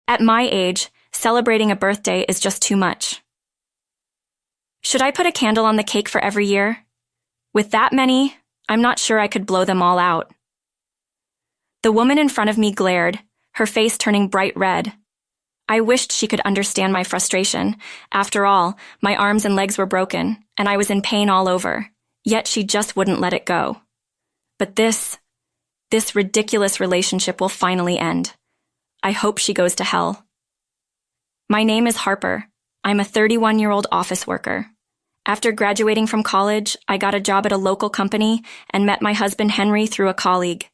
At my age, celebrating a birthday is just too much. Should I put a candle on the cake for every year? With that many, I'm not sure I could blow them all out. The woman in front of me glared, her face turning bright red. I wished she could understand my frustration. After all, my arms and legs were broken, and I was in pain all over, yet she just wouldn't let it go. But this ridiculous relationship will finally end. I hope she goes to hell. My name is Harper. I'm a 31-year-old office worker. After graduating from college, I got a job at a local company and met my husband Henry through a colleague.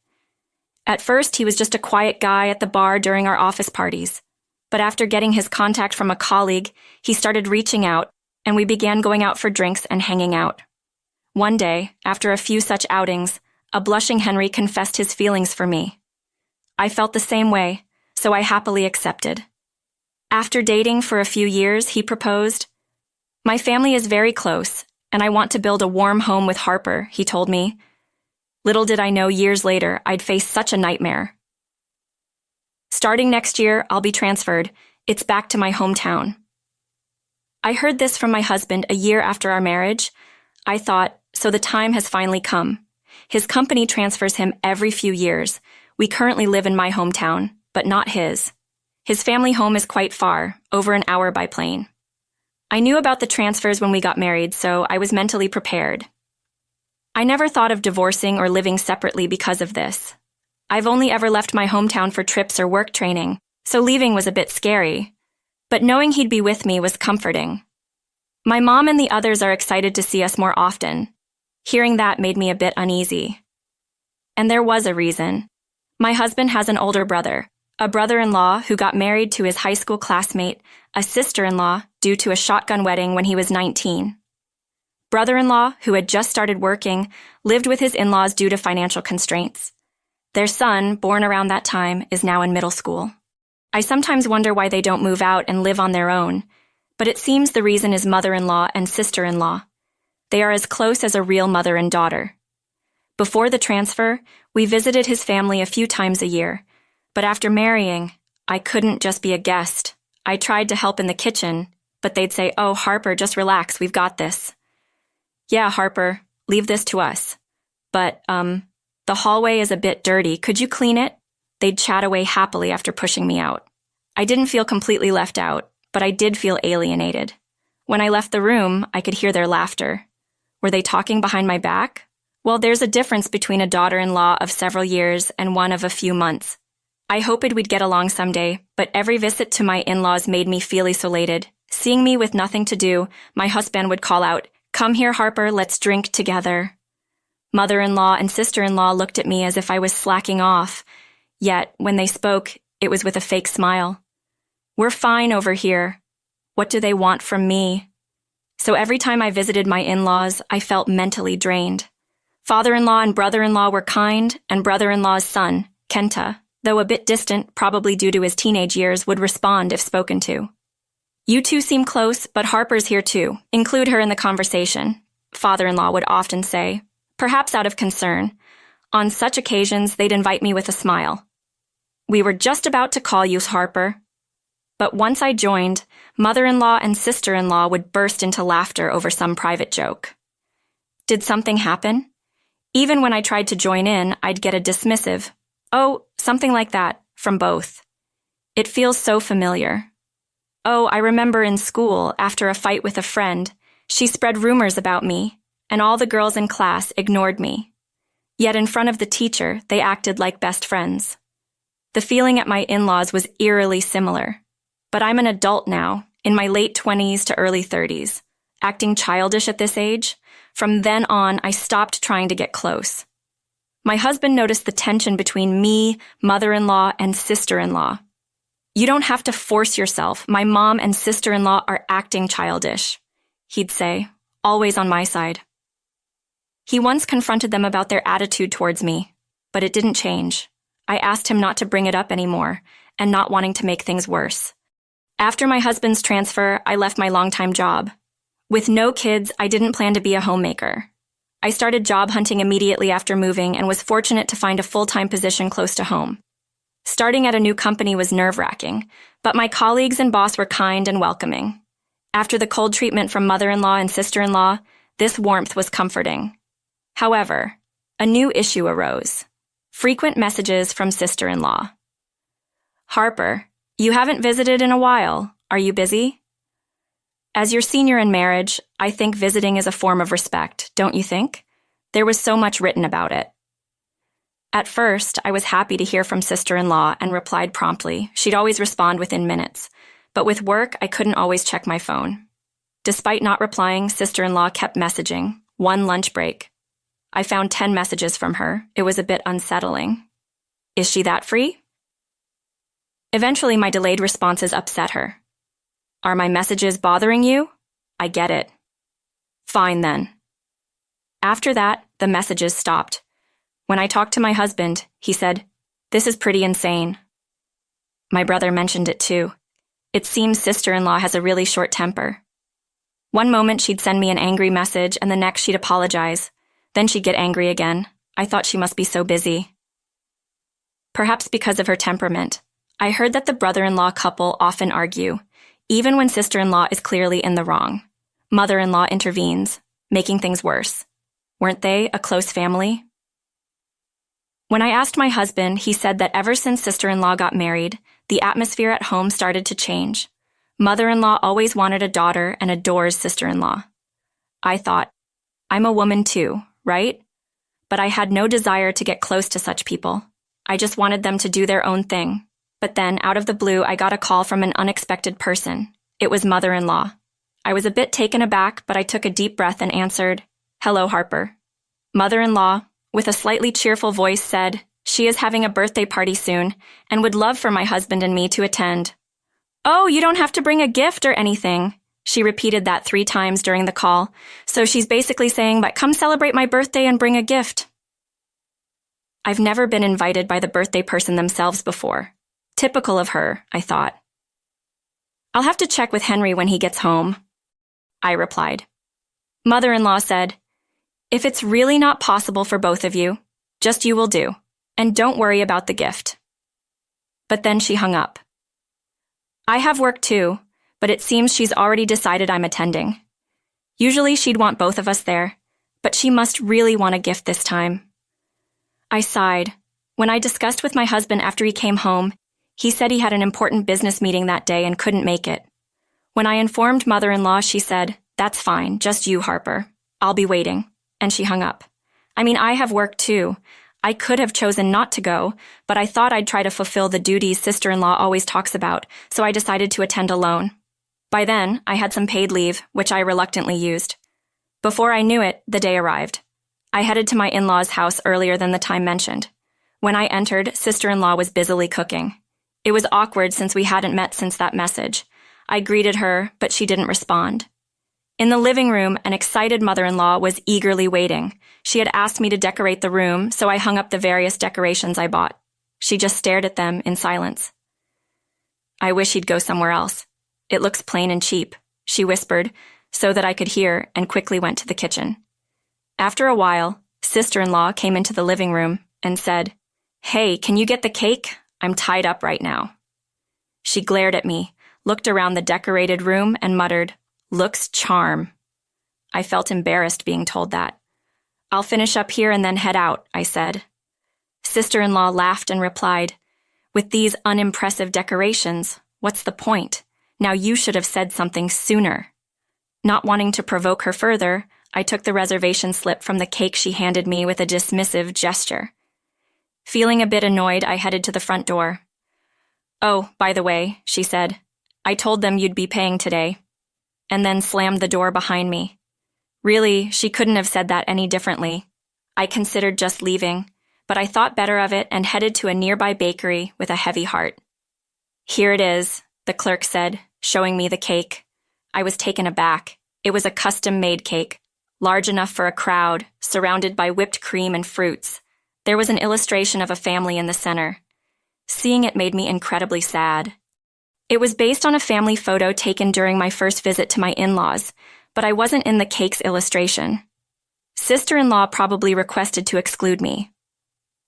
At first, he was just a quiet guy at the bar during our office parties. But after getting his contact from a colleague, he started reaching out, and we began going out for drinks and hanging out. One day, after a few such outings, a blushing Henry confessed his feelings for me. I felt the same way, so I happily accepted. After dating for a few years, he proposed. "My family is very close, and I want to build a warm home with Harper," he told me. Little did I know years later I'd face such a nightmare. Starting next year, I'll be transferred. It's back to my hometown. I heard this from my husband a year after our marriage. I thought, so the time has finally come. His company transfers him every few years. We currently live in my hometown, but not his. His family home is quite far, over an hour by plane. I knew about the transfers when we got married, so I was mentally prepared. I never thought of divorcing or living separately because of this. I've only ever left my hometown for trips or work training, so leaving was a bit scary. But knowing he'd be with me was comforting. My mom and the others are excited to see us more often. Hearing that made me a bit uneasy. And there was a reason. My husband has an older brother, a brother-in-law who got married to his high school classmate, a sister-in-law due to a shotgun wedding when he was 19. Brother-in-law, who had just started working, lived with his in-laws due to financial constraints. Their son, born around that time, is now in middle school. I sometimes wonder why they don't move out and live on their own, but it seems the reason is mother-in-law and sister-in-law. They are as close as a real mother and daughter. Before the transfer, we visited his family a few times a year, but after marrying, I couldn't just be a guest. I tried to help in the kitchen, but they'd say, "Oh, Harper, just relax, we've got this." "Yeah, Harper, leave this to us. But, the hallway is a bit dirty, could you clean it?" They'd chat away happily after pushing me out. I didn't feel completely left out, but I did feel alienated. When I left the room, I could hear their laughter. Were they talking behind my back? Well, there's a difference between a daughter-in-law of several years and one of a few months. I hoped we'd get along someday, but every visit to my in-laws made me feel isolated. Seeing me with nothing to do, my husband would call out, "Come here, Harper, let's drink together." Mother-in-law and sister-in-law looked at me as if I was slacking off, yet when they spoke, it was with a fake smile. "We're fine over here. What do they want from me?" So every time I visited my in-laws, I felt mentally drained. Father-in-law and brother-in-law were kind, and brother-in-law's son, Kenta, though a bit distant, probably due to his teenage years, would respond if spoken to. "You two seem close, but Harper's here too. Include her in the conversation," father-in-law would often say, perhaps out of concern. On such occasions, they'd invite me with a smile. "We were just about to call you, Harper." But once I joined, mother-in-law and sister-in-law would burst into laughter over some private joke. Did something happen? Even when I tried to join in, I'd get a dismissive, "Oh, something like that," from both. It feels so familiar. Oh, I remember in school, after a fight with a friend, she spread rumors about me, and all the girls in class ignored me. Yet in front of the teacher, they acted like best friends. The feeling at my in-laws was eerily similar. But I'm an adult now, in my late 20s to early 30s. Acting childish at this age, from then on, I stopped trying to get close. My husband noticed the tension between me, mother-in-law, and sister-in-law. "You don't have to force yourself. My mom and sister-in-law are acting childish," he'd say, always on my side. He once confronted them about their attitude towards me, but it didn't change. I asked him not to bring it up anymore, and not wanting to make things worse. After my husband's transfer, I left my longtime job. With no kids, I didn't plan to be a homemaker. I started job hunting immediately after moving and was fortunate to find a full-time position close to home. Starting at a new company was nerve-wracking, but my colleagues and boss were kind and welcoming. After the cold treatment from mother-in-law and sister-in-law, this warmth was comforting. However, a new issue arose. Frequent messages from sister-in-law. Harper, you haven't visited in a while. Are you busy? As your senior in marriage, I think visiting is a form of respect, don't you think? There was so much written about it. At first, I was happy to hear from sister-in-law and replied promptly. She'd always respond within minutes. But with work, I couldn't always check my phone. Despite not replying, sister-in-law kept messaging. One lunch break. I found 10 messages from her. It was a bit unsettling. Is she that free? Eventually, my delayed responses upset her. Are my messages bothering you? I get it. Fine then. After that, the messages stopped. When I talked to my husband, he said, "This is pretty insane." My brother mentioned it too. It seems sister-in-law has a really short temper. One moment she'd send me an angry message and the next she'd apologize. Then she'd get angry again. I thought she must be so busy. Perhaps because of her temperament. I heard that the brother-in-law couple often argue, even when sister-in-law is clearly in the wrong. Mother-in-law intervenes, making things worse. Weren't they a close family? When I asked my husband, he said that ever since sister-in-law got married, the atmosphere at home started to change. Mother-in-law always wanted a daughter and adores sister-in-law. I thought, I'm a woman too, right? But I had no desire to get close to such people. I just wanted them to do their own thing. But then, out of the blue, I got a call from an unexpected person. It was mother-in-law. I was a bit taken aback, but I took a deep breath and answered, "Hello, Harper." Mother-in-law, with a slightly cheerful voice, said, she is having a birthday party soon and would love for my husband and me to attend. "Oh, you don't have to bring a gift or anything." She repeated that 3 times during the call, so she's basically saying, but come celebrate my birthday and bring a gift. I've never been invited by the birthday person themselves before. Typical of her, I thought. "I'll have to check with Henry when he gets home," I replied. Mother-in-law said, "If it's really not possible for both of you, just you will do, and don't worry about the gift." But then she hung up. I have work too, but it seems she's already decided I'm attending. Usually she'd want both of us there, but she must really want a gift this time. I sighed. When I discussed with my husband after he came home, he said he had an important business meeting that day and couldn't make it. When I informed mother-in-law, she said, "That's fine, just you, Harper. I'll be waiting." And she hung up. I have work too. I could have chosen not to go, but I thought I'd try to fulfill the duties sister-in-law always talks about, so I decided to attend alone. By then, I had some paid leave, which I reluctantly used. Before I knew it, the day arrived. I headed to my in-laws' house earlier than the time mentioned. When I entered, sister-in-law was busily cooking. It was awkward since we hadn't met since that message. I greeted her, but she didn't respond. In the living room, an excited mother-in-law was eagerly waiting. She had asked me to decorate the room, so I hung up the various decorations I bought. She just stared at them in silence. "I wish he'd go somewhere else. It looks plain and cheap," she whispered, so that I could hear, and quickly went to the kitchen. After a while, sister-in-law came into the living room and said, "Hey, can you get the cake? I'm tied up right now." She glared at me, looked around the decorated room, and muttered, "Looks charm." I felt embarrassed being told that. "I'll finish up here and then head out," I said. Sister-in-law laughed and replied, "With these unimpressive decorations, what's the point? Now you should have said something sooner." Not wanting to provoke her further, I took the reservation slip from the cake she handed me with a dismissive gesture. Feeling a bit annoyed, I headed to the front door. "Oh, by the way," she said, "I told them you'd be paying today," and then slammed the door behind me. Really, she couldn't have said that any differently. I considered just leaving, but I thought better of it and headed to a nearby bakery with a heavy heart. "Here it is," the clerk said, showing me the cake. I was taken aback. It was a custom-made cake, large enough for a crowd, surrounded by whipped cream and fruits. There was an illustration of a family in the center. Seeing it made me incredibly sad. It was based on a family photo taken during my first visit to my in-laws, but I wasn't in the cake's illustration. Sister-in-law probably requested to exclude me.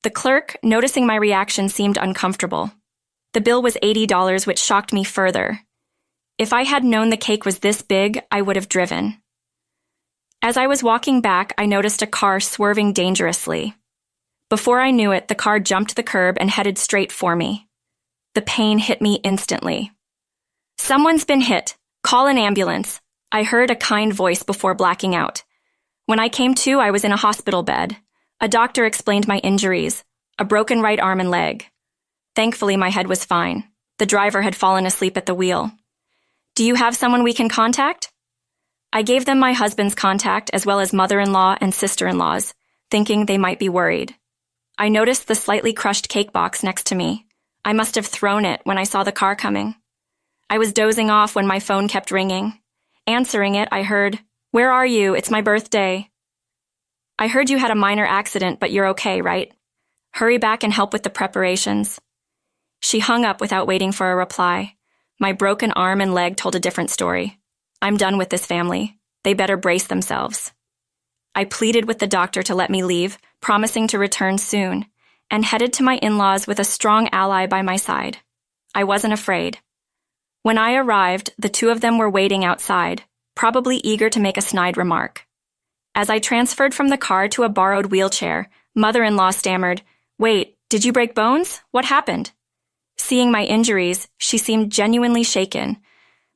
The clerk, noticing my reaction, seemed uncomfortable. The bill was $80, which shocked me further. If I had known the cake was this big, I would have driven. As I was walking back, I noticed a car swerving dangerously. Before I knew it, the car jumped the curb and headed straight for me. The pain hit me instantly. "Someone's been hit. Call an ambulance," I heard a kind voice before blacking out. When I came to, I was in a hospital bed. A doctor explained my injuries, a broken right arm and leg. Thankfully, my head was fine. The driver had fallen asleep at the wheel. "Do you have someone we can contact?" I gave them my husband's contact as well as mother-in-law and sister-in-law's, thinking they might be worried. I noticed the slightly crushed cake box next to me. I must have thrown it when I saw the car coming. I was dozing off when my phone kept ringing. Answering it, I heard, "Where are you? It's my birthday." "I heard you had a minor accident, but you're okay, right? Hurry back and help with the preparations." She hung up without waiting for a reply. My broken arm and leg told a different story. I'm done with this family. They better brace themselves. I pleaded with the doctor to let me leave, promising to return soon, and headed to my in-laws with a strong ally by my side. I wasn't afraid. When I arrived, the two of them were waiting outside, probably eager to make a snide remark. As I transferred from the car to a borrowed wheelchair, mother-in-law stammered, "Wait, did you break bones? What happened?" Seeing my injuries, she seemed genuinely shaken.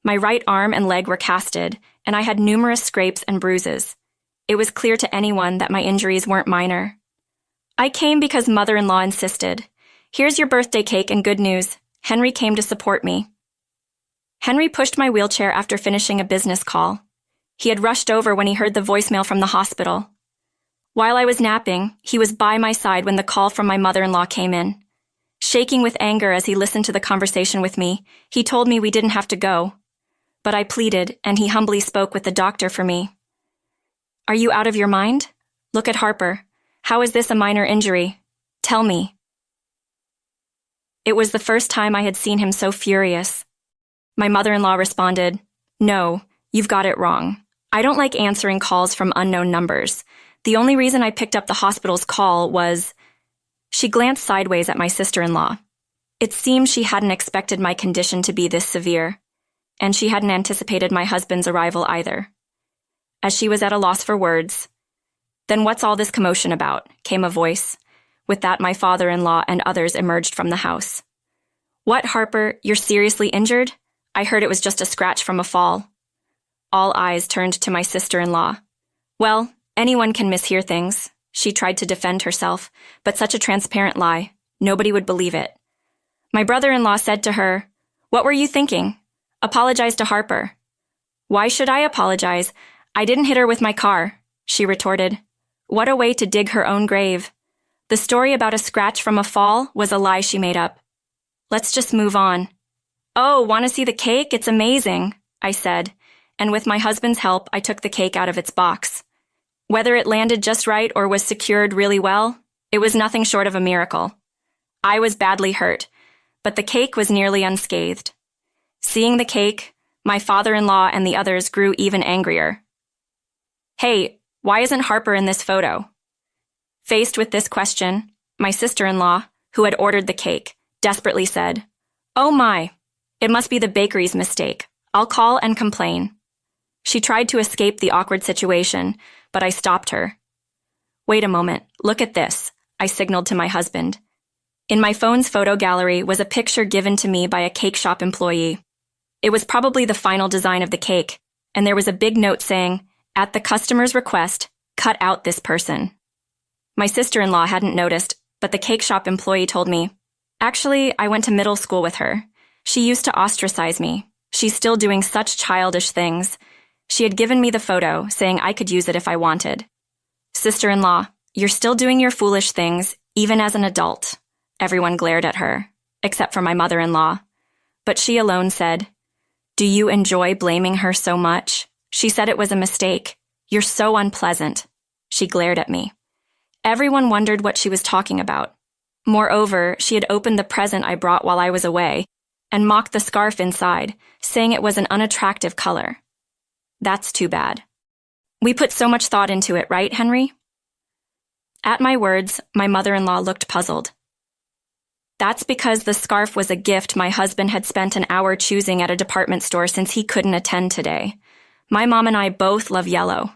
My right arm and leg were casted, and I had numerous scrapes and bruises. It was clear to anyone that my injuries weren't minor. I came because mother-in-law insisted. "Here's your birthday cake and good news. Henry came to support me." Henry pushed my wheelchair after finishing a business call. He had rushed over when he heard the voicemail from the hospital. While I was napping, he was by my side when the call from my mother-in-law came in. Shaking with anger as he listened to the conversation with me, he told me we didn't have to go. But I pleaded, and he humbly spoke with the doctor for me. "Are you out of your mind? Look at Harper. How is this a minor injury? Tell me." It was the first time I had seen him so furious. My mother-in-law responded, "No, you've got it wrong. I don't like answering calls from unknown numbers. The only reason I picked up the hospital's call was..." She glanced sideways at my sister-in-law. It seemed she hadn't expected my condition to be this severe, and she hadn't anticipated my husband's arrival either. As she was at a loss for words, "Then what's all this commotion about?" came a voice. With that, my father-in-law and others emerged from the house. "What, Harper, you're seriously injured? I heard it was just a scratch from a fall." All eyes turned to my sister-in-law. "Well, anyone can mishear things." She tried to defend herself, but such a transparent lie, nobody would believe it. My brother-in-law said to her, "What were you thinking? Apologize to Harper." "Why should I apologize? I didn't hit her with my car," she retorted. What a way to dig her own grave. The story about a scratch from a fall was a lie she made up. Let's just move on. "Oh, want to see the cake? It's amazing," I said, and with my husband's help, I took the cake out of its box. Whether it landed just right or was secured really well, it was nothing short of a miracle. I was badly hurt, but the cake was nearly unscathed. Seeing the cake, my father-in-law and the others grew even angrier. "Hey, why isn't Harper in this photo?" Faced with this question, my sister-in-law, who had ordered the cake, desperately said, "Oh my, it must be the bakery's mistake. I'll call and complain." She tried to escape the awkward situation, but I stopped her. "Wait a moment, look at this," I signaled to my husband. In my phone's photo gallery was a picture given to me by a cake shop employee. It was probably the final design of the cake, and there was a big note saying, "At the customer's request, cut out this person." My sister-in-law hadn't noticed, but the cake shop employee told me, "Actually, I went to middle school with her. She used to ostracize me. She's still doing such childish things." She had given me the photo, saying I could use it if I wanted. "Sister-in-law, you're still doing your foolish things, even as an adult." Everyone glared at her, except for my mother-in-law. But she alone said, "Do you enjoy blaming her so much? She said it was a mistake. You're so unpleasant." She glared at me. Everyone wondered what she was talking about. Moreover, she had opened the present I brought while I was away and mocked the scarf inside, saying it was an unattractive color. That's too bad. We put so much thought into it, right, Henry? At my words, my mother-in-law looked puzzled. That's because the scarf was a gift my husband had spent an hour choosing at a department store since he couldn't attend today. My mom and I both love yellow.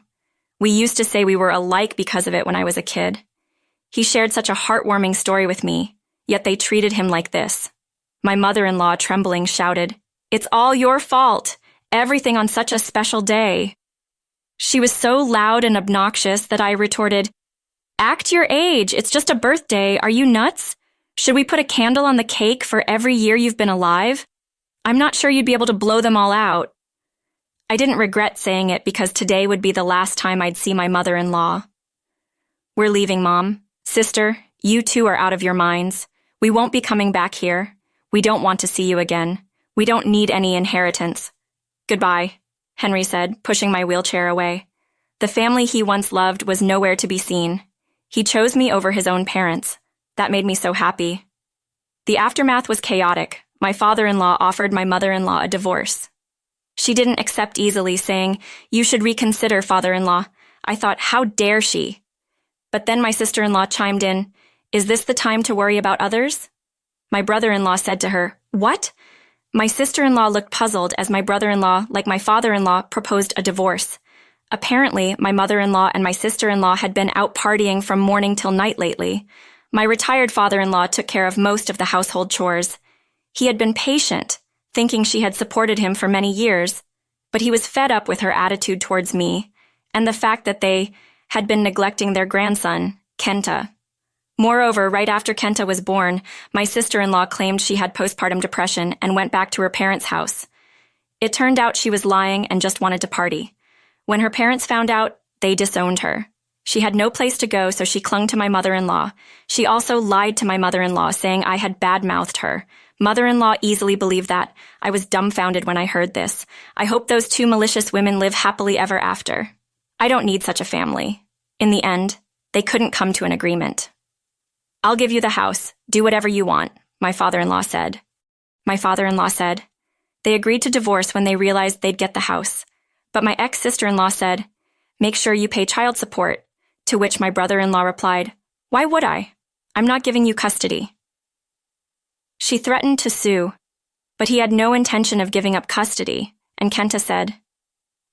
We used to say we were alike because of it when I was a kid. He shared such a heartwarming story with me, yet they treated him like this. My mother-in-law, trembling, shouted, "It's all your fault! Everything on such a special day." She was so loud and obnoxious that I retorted, "Act your age, it's just a birthday, are you nuts? Should we put a candle on the cake for every year you've been alive? I'm not sure you'd be able to blow them all out." I didn't regret saying it because today would be the last time I'd see my mother-in-law. "We're leaving, Mom. Sister, you two are out of your minds. We won't be coming back here. We don't want to see you again. We don't need any inheritance. Goodbye," Henry said, pushing my wheelchair away. The family he once loved was nowhere to be seen. He chose me over his own parents. That made me so happy. The aftermath was chaotic. My father-in-law offered my mother-in-law a divorce. She didn't accept easily, saying, "You should reconsider, father-in-law." I thought, how dare she? But then my sister-in-law chimed in, "Is this the time to worry about others?" My brother-in-law said to her, "What?" My sister-in-law looked puzzled as my brother-in-law, like my father-in-law, proposed a divorce. Apparently, my mother-in-law and my sister-in-law had been out partying from morning till night lately. My retired father-in-law took care of most of the household chores. He had been patient, thinking she had supported him for many years, but he was fed up with her attitude towards me and the fact that they had been neglecting their grandson, Kenta. Moreover, right after Kenta was born, my sister-in-law claimed she had postpartum depression and went back to her parents' house. It turned out she was lying and just wanted to party. When her parents found out, they disowned her. She had no place to go, so she clung to my mother-in-law. She also lied to my mother-in-law, saying I had bad-mouthed her. Mother-in-law easily believed that. I was dumbfounded when I heard this. I hope those two malicious women live happily ever after. I don't need such a family. In the end, they couldn't come to an agreement. "I'll give you the house. Do whatever you want," my father-in-law said. My father-in-law said. They agreed to divorce when they realized they'd get the house. But my ex-sister-in-law said, "Make sure you pay child support," to which my brother-in-law replied, "Why would I? I'm not giving you custody." She threatened to sue, but he had no intention of giving up custody, and Kenta said,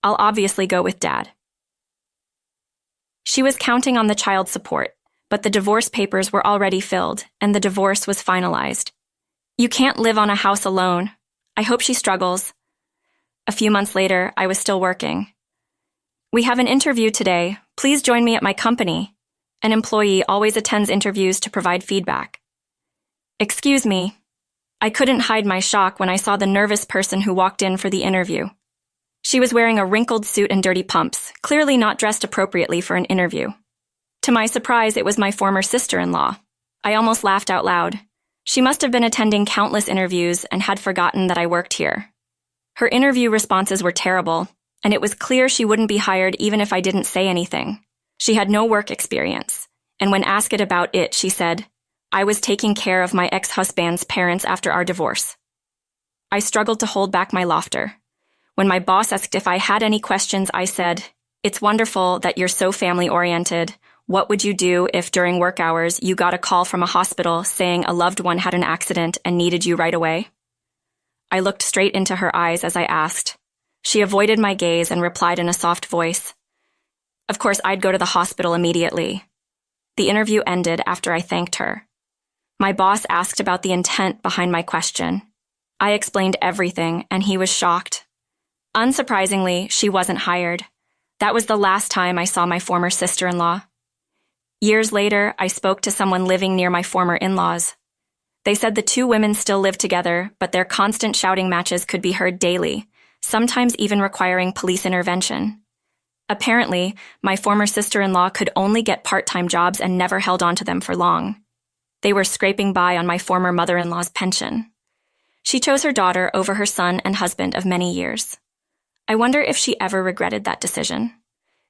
"I'll obviously go with Dad." She was counting on the child support, but the divorce papers were already filled, and the divorce was finalized. "You can't live on a house alone. I hope she struggles." A few months later, I was still working. "We have an interview today. Please join me at my company." An employee always attends interviews to provide feedback. "Excuse me." I couldn't hide my shock when I saw the nervous person who walked in for the interview. She was wearing a wrinkled suit and dirty pumps, clearly not dressed appropriately for an interview. To my surprise, it was my former sister-in-law. I almost laughed out loud. She must have been attending countless interviews and had forgotten that I worked here. Her interview responses were terrible, and it was clear she wouldn't be hired even if I didn't say anything. She had no work experience, and when asked about it, she said, "I was taking care of my ex-husband's parents after our divorce." I struggled to hold back my laughter. When my boss asked if I had any questions, I said, "It's wonderful that you're so family-oriented. What would you do if during work hours you got a call from a hospital saying a loved one had an accident and needed you right away?" I looked straight into her eyes as I asked. She avoided my gaze and replied in a soft voice, "Of course, I'd go to the hospital immediately." The interview ended after I thanked her. My boss asked about the intent behind my question. I explained everything, and he was shocked. Unsurprisingly, she wasn't hired. That was the last time I saw my former sister-in-law. Years later, I spoke to someone living near my former in-laws. They said the two women still lived together, but their constant shouting matches could be heard daily, sometimes even requiring police intervention. Apparently, my former sister-in-law could only get part-time jobs and never held on to them for long. They were scraping by on my former mother-in-law's pension. She chose her daughter over her son and husband of many years. I wonder if she ever regretted that decision.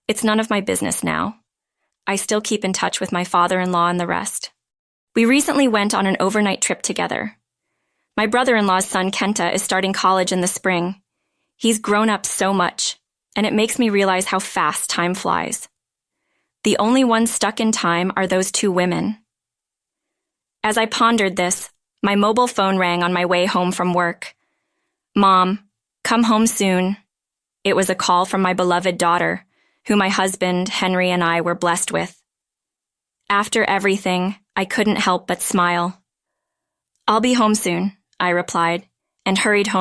It's none of my business now. I still keep in touch with my father-in-law and the rest. We recently went on an overnight trip together. My brother-in-law's son Kenta is starting college in the spring. He's grown up so much, and it makes me realize how fast time flies. The only ones stuck in time are those two women. As I pondered this, my mobile phone rang on my way home from work. "Mom, come home soon." It was a call from my beloved daughter, who my husband, Henry, and I were blessed with. After everything, I couldn't help but smile. "I'll be home soon," I replied, and hurried home